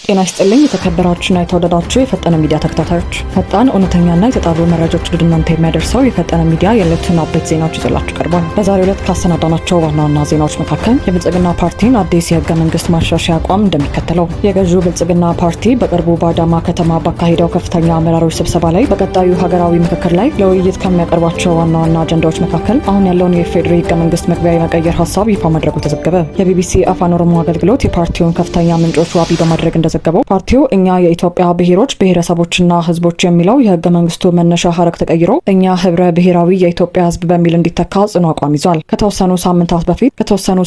ጤና ይስጥልኝ የተከበራችሁና የተወደዳችሁ የፈጠነ ሚዲያ ተከታታዮች፣ ፈጣን እውነተኛና የተጣሩ መረጃዎች ወደ እናንተ የሚያደርሰው የፈጠነ ሚዲያ የዕለቱን አበይት ዜናዎች ይዘላችሁ ቀርቧል። በዛሬው ዕለት ካሰናዳናቸው ዋና ዋና ዜናዎች መካከል የብልጽግና ፓርቲን አዲስ የህገ መንግስት ማሻሻያ አቋም እንደሚከተለው፣ የገዢው ብልጽግና ፓርቲ በቅርቡ በአዳማ ከተማ ባካሄደው ከፍተኛ አመራሮች ስብሰባ ላይ በቀጣዩ ሀገራዊ ምክክር ላይ ለውይይት ከሚያቀርባቸው ዋና ዋና አጀንዳዎች መካከል አሁን ያለውን የፌዴራል ህገ መንግስት መግቢያ የመቀየር ሀሳብ ይፋ ማድረጉ ተዘገበ። የቢቢሲ አፋን ኦሮሞ አገልግሎት የፓርቲውን ከፍተኛ ምንጮች ዋቢ በማድረግ ዘገበው ፓርቲው እኛ የኢትዮጵያ ብሔሮች ብሔረሰቦችና ህዝቦች የሚለው የህገ መንግስቱ መነሻ ሐረግ ተቀይሮ እኛ ህብረ ብሔራዊ የኢትዮጵያ ህዝብ በሚል እንዲተካ ጽኑ አቋም ይዟል። ከተወሰኑ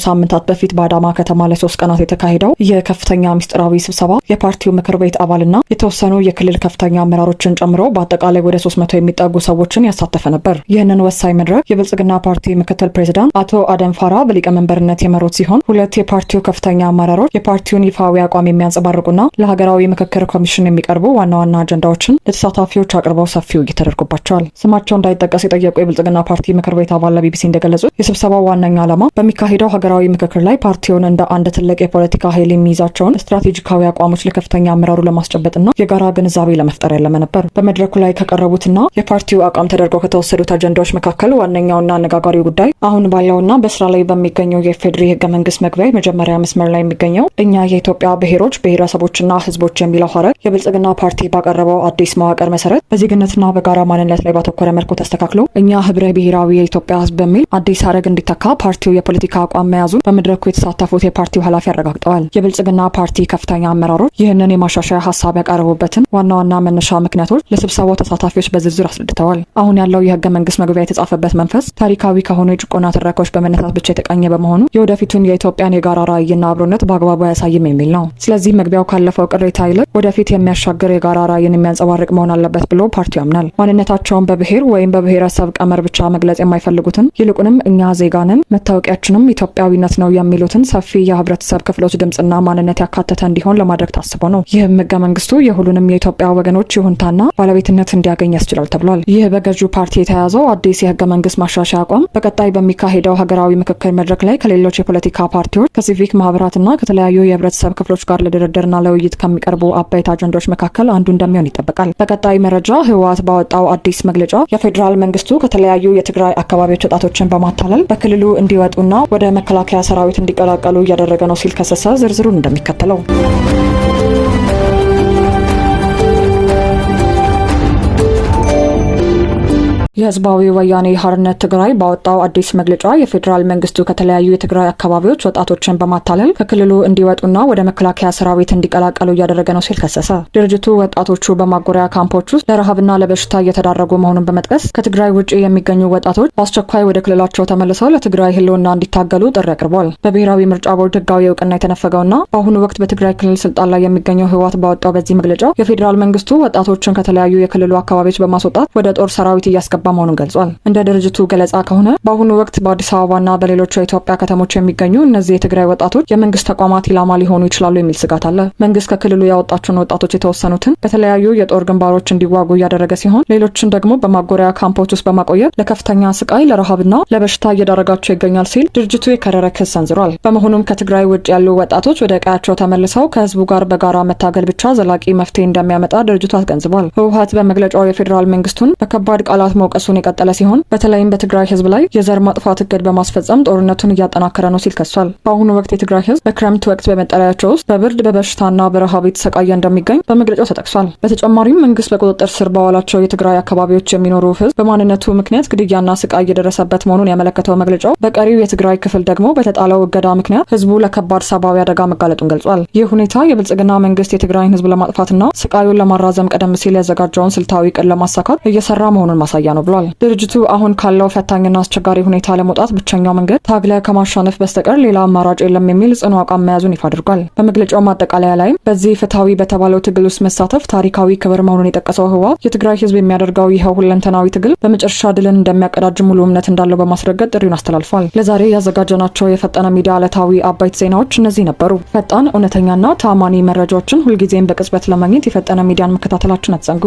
ሳምንታት በፊት በአዳማ ከተማ ለ3 ቀናት የተካሄደው የከፍተኛ ምስጢራዊ ስብሰባ የፓርቲው ምክር ቤት አባልና የተወሰኑ የክልል ከፍተኛ አመራሮችን ጨምሮ በአጠቃላይ ወደ 300 የሚጠጉ ሰዎችን ያሳተፈ ነበር። ይህንን ወሳኝ መድረክ የብልጽግና ፓርቲ ምክትል ፕሬዝዳንት አቶ አደም ፋራ በሊቀመንበርነት የመሩት ሲሆን ሁለት የፓርቲው ከፍተኛ አመራሮች የፓርቲውን ይፋዊ አቋም የሚያንጸባርቁ ለሀገራዊ ምክክር ኮሚሽን የሚቀርቡ ዋና ዋና አጀንዳዎችን ለተሳታፊዎች አቅርበው ሰፊ ውይይት ተደርጎባቸዋል። ስማቸው እንዳይጠቀስ የጠየቁ የብልጽግና ፓርቲ ምክር ቤት አባል ለቢቢሲ እንደገለጹት የስብሰባው ዋነኛ ዓላማ በሚካሄደው ሀገራዊ ምክክር ላይ ፓርቲውን እንደ አንድ ትልቅ የፖለቲካ ኃይል የሚይዛቸውን ስትራቴጂካዊ አቋሞች ለከፍተኛ አመራሩ ለማስጨበጥና የጋራ ግንዛቤ ለመፍጠር ያለመ ነበር። በመድረኩ ላይ ከቀረቡትና የፓርቲው አቋም ተደርገው ከተወሰዱት አጀንዳዎች መካከል ዋነኛውና አነጋጋሪው ጉዳይ አሁን ባለውና በስራ ላይ በሚገኘው የፌዴራል ህገ መንግስት መግቢያ መጀመሪያ መስመር ላይ የሚገኘው እኛ የኢትዮጵያ ብሔሮች ብሔረሰቦችና ህዝቦች የሚለው ሐረግ የብልጽግና ፓርቲ ባቀረበው አዲስ መዋቅር መሰረት በዜግነትና በጋራ ማንነት ላይ ባተኮረ መልኩ ተስተካክሎ እኛ ህብረ ብሔራዊ የኢትዮጵያ ህዝብ በሚል አዲስ ሐረግ እንዲተካ ፓርቲው የፖለቲካ አቋም መያዙን በመድረኩ የተሳተፉት የፓርቲው ኃላፊ አረጋግጠዋል። የብልጽግና ፓርቲ ከፍተኛ አመራሮች ይህንን የማሻሻያ ሀሳብ ያቀረቡበትን ዋና ዋና መነሻ ምክንያቶች ለስብሰባው ተሳታፊዎች በዝርዝር አስረድተዋል። አሁን ያለው የህገ መንግስት መግቢያ የተጻፈበት መንፈስ ታሪካዊ ከሆኑ የጭቆና ትረካዎች በመነሳት ብቻ የተቃኘ በመሆኑ የወደፊቱን የኢትዮጵያን የጋራ ራዕይና አብሮነት በአግባቡ አያሳይም የሚል ነው። ስለዚህ መግቢያው ካለፈው ቅሬታ ይልቅ ወደፊት የሚያሻገር የጋራ ራዕይን የሚያንጸባርቅ መሆን አለበት ብሎ ፓርቲው ያምናል። ማንነታቸውን በብሔር ወይም በብሔረሰብ ቀመር ብቻ መግለጽ የማይፈልጉትን ይልቁንም እኛ ዜጋንን መታወቂያችንም ኢትዮጵያዊነት ነው የሚሉትን ሰፊ የህብረተሰብ ክፍሎች ድምጽና ማንነት ያካተተ እንዲሆን ለማድረግ ታስቦ ነው። ይህም ህገ መንግስቱ የሁሉንም የኢትዮጵያ ወገኖች ይሁንታና ባለቤትነት እንዲያገኝ ያስችላል ተብሏል። ይህ በገዢው ፓርቲ የተያዘው አዲስ የህገ መንግስት ማሻሻያ አቋም በቀጣይ በሚካሄደው ሀገራዊ ምክክር መድረክ ላይ ከሌሎች የፖለቲካ ፓርቲዎች ከሲቪክ ማህበራትና ከተለያዩ የህብረተሰብ ክፍሎች ጋር ለድርድርና ለውይይት ከሚቀርቡ አበይት አጀንዳዎች መካከል አንዱ እንደሚሆን ይጠበቃል። በቀጣይ መረጃ ህወሓት ባወጣው አዲስ መግለጫ የፌዴራል መንግስቱ ከተለያዩ የትግራይ አካባቢዎች ወጣቶችን በማታለል በክልሉ እንዲወጡና ወደ መከላከያ ሰራዊት እንዲቀላቀሉ እያደረገ ነው ሲል ከሰሰ። ዝርዝሩን እንደሚከተለው የህዝባዊ ወያኔ ሓርነት ትግራይ ባወጣው አዲስ መግለጫ የፌዴራል መንግስቱ ከተለያዩ የትግራይ አካባቢዎች ወጣቶችን በማታለል ከክልሉ እንዲወጡና ወደ መከላከያ ሰራዊት እንዲቀላቀሉ እያደረገ ነው ሲል ከሰሰ። ድርጅቱ ወጣቶቹ በማጎሪያ ካምፖች ውስጥ ለረሃብና ለበሽታ እየተዳረጉ መሆኑን በመጥቀስ ከትግራይ ውጭ የሚገኙ ወጣቶች በአስቸኳይ ወደ ክልላቸው ተመልሰው ለትግራይ ህልውና እንዲታገሉ ጥሪ አቅርቧል። በብሔራዊ ምርጫ ቦርድ ህጋዊ እውቅና የተነፈገውና በአሁኑ ወቅት በትግራይ ክልል ስልጣን ላይ የሚገኘው ህወሓት ባወጣው በዚህ መግለጫ የፌዴራል መንግስቱ ወጣቶችን ከተለያዩ የክልሉ አካባቢዎች በማስወጣት ወደ ጦር ሰራዊት እያስገባ መሆኑን ገልጿል። እንደ ድርጅቱ ገለጻ ከሆነ በአሁኑ ወቅት በአዲስ አበባና በሌሎች የኢትዮጵያ ከተሞች የሚገኙ እነዚህ የትግራይ ወጣቶች የመንግስት ተቋማት ኢላማ ሊሆኑ ይችላሉ የሚል ስጋት አለ። መንግስት ከክልሉ ያወጣቸውን ወጣቶች የተወሰኑትን በተለያዩ የጦር ግንባሮች እንዲዋጉ እያደረገ ሲሆን ሌሎችን ደግሞ በማጎሪያ ካምፖች ውስጥ በማቆየት ለከፍተኛ ስቃይ፣ ለረሃብና ለበሽታ እየዳረጋቸው ይገኛል ሲል ድርጅቱ የከረረ ክስ ሰንዝሯል። በመሆኑም ከትግራይ ውጭ ያሉ ወጣቶች ወደ ቀያቸው ተመልሰው ከህዝቡ ጋር በጋራ መታገል ብቻ ዘላቂ መፍትሄ እንደሚያመጣ ድርጅቱ አስገንዝቧል። ህወሓት በመግለጫው የፌዴራል መንግስቱን በከባድ ቃላት መውቀሱን የቀጠለ ሲሆን በተለይም በትግራይ ህዝብ ላይ የዘር ማጥፋት እቅድ በማስፈጸም ጦርነቱን እያጠናከረ ነው ሲል ከሷል። በአሁኑ ወቅት የትግራይ ህዝብ በክረምት ወቅት በመጠለያቸው ውስጥ በብርድ በበሽታና በረሃብ የተሰቃየ እንደሚገኝ በመግለጫው ተጠቅሷል። በተጨማሪም መንግስት በቁጥጥር ስር ባዋላቸው የትግራይ አካባቢዎች የሚኖሩ ህዝብ በማንነቱ ምክንያት ግድያና ስቃይ እየደረሰበት መሆኑን ያመለከተው መግለጫው በቀሪው የትግራይ ክፍል ደግሞ በተጣለው እገዳ ምክንያት ህዝቡ ለከባድ ሰብአዊ አደጋ መጋለጡን ገልጿል። ይህ ሁኔታ የብልጽግና መንግስት የትግራይን ህዝብ ለማጥፋትና ስቃዩን ለማራዘም ቀደም ሲል ያዘጋጀውን ስልታዊ እቅድ ለማሳካት እየሰራ መሆኑን ማሳያ ነው ብሏል። ድርጅቱ አሁን ካለው ፈታኝና አስቸጋሪ ሁኔታ ለመውጣት ብቸኛው መንገድ ታግለ ከማሻነፍ በስተቀር ሌላ አማራጭ የለም የሚል ጽኑ አቋም መያዙን ይፋ አድርጓል። በመግለጫው ማጠቃለያ ላይም በዚህ ፍትሐዊ በተባለው ትግል ውስጥ መሳተፍ ታሪካዊ ክብር መሆኑን የጠቀሰው ህወሓት የትግራይ ህዝብ የሚያደርገው ይኸው ሁለንተናዊ ትግል በመጨረሻ ድልን እንደሚያቀዳጅ ሙሉ እምነት እንዳለው በማስረገጥ ጥሪውን አስተላልፏል። ለዛሬ ያዘጋጀናቸው የፈጠነ ሚዲያ ዕለታዊ አበይት ዜናዎች እነዚህ ነበሩ። ፈጣን እውነተኛና ታማኒ መረጃዎችን ሁልጊዜም በቅጽበት ለማግኘት የፈጠነ ሚዲያን መከታተላችሁን አትዘንጉ።